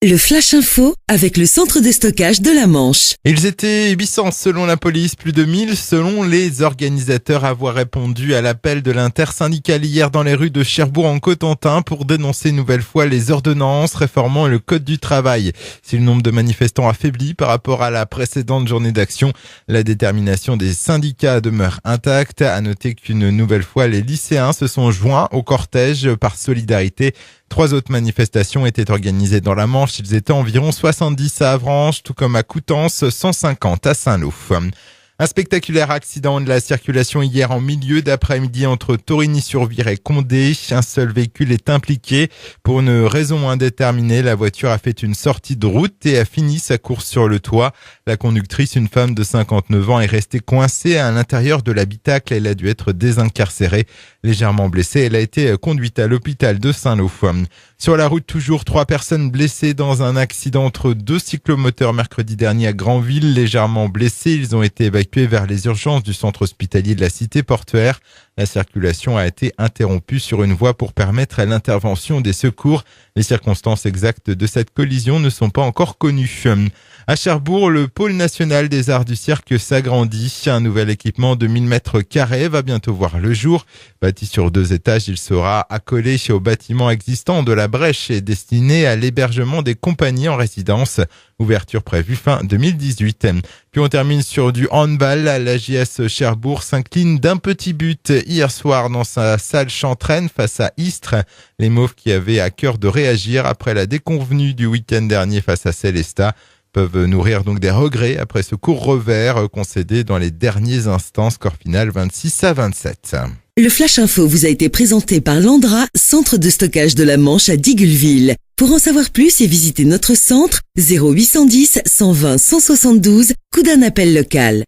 Le Flash Info avec le centre de stockage de la Manche. Ils étaient 800 selon la police, plus de 1000 selon les organisateurs à avoir répondu à l'appel de l'intersyndicale hier dans les rues de Cherbourg en Cotentin pour dénoncer une nouvelle fois les ordonnances réformant le code du travail. Si le nombre de manifestants affaiblit par rapport à la précédente journée d'action, la détermination des syndicats demeure intacte. À noter qu'une nouvelle fois, les lycéens se sont joints au cortège par solidarité. 3 autres manifestations étaient organisées dans la Manche. Ils étaient environ 70 à Avranches, tout comme à Coutances, 150 à Saint-Lô. Un spectaculaire accident de la circulation hier en milieu d'après-midi entre Torigny-sur-Vire et Condé. Un seul véhicule est impliqué. Pour une raison indéterminée, la voiture a fait une sortie de route et a fini sa course sur le toit. La conductrice, une femme de 59 ans, est restée coincée à l'intérieur de l'habitacle. Elle a dû être désincarcérée. Légèrement blessée, elle a été conduite à l'hôpital de Saint-Lô. Sur la route, toujours 3 personnes blessées dans un accident entre 2 cyclomoteurs mercredi dernier à Granville. Légèrement blessés, ils ont été évacués vers les urgences du centre hospitalier de la cité portuaire. La circulation a été interrompue sur une voie pour permettre l'intervention des secours. Les circonstances exactes de cette collision ne sont pas encore connues. À Cherbourg, le pôle national des arts du cirque s'agrandit. Un nouvel équipement de 1000 mètres carrés va bientôt voir le jour. Bâti sur 2 étages, il sera accolé au bâtiment existant de la Brèche et destiné à l'hébergement des compagnies en résidence. Ouverture prévue fin 2018. Puis on termine sur du handball. La JS Cherbourg s'incline d'un petit but hier soir dans sa salle Chantraine face à Istres. Les Mauves qui avaient à cœur de réagir après la déconvenue du week-end dernier face à Célestat peuvent nourrir donc des regrets après ce court revers concédé dans les derniers instants. Score final 26-27. Le Flash Info vous a été présenté par Landra, centre de stockage de la Manche à Digulleville. Pour en savoir plus et visiter notre centre, 0810 120 172, coup d'un appel local.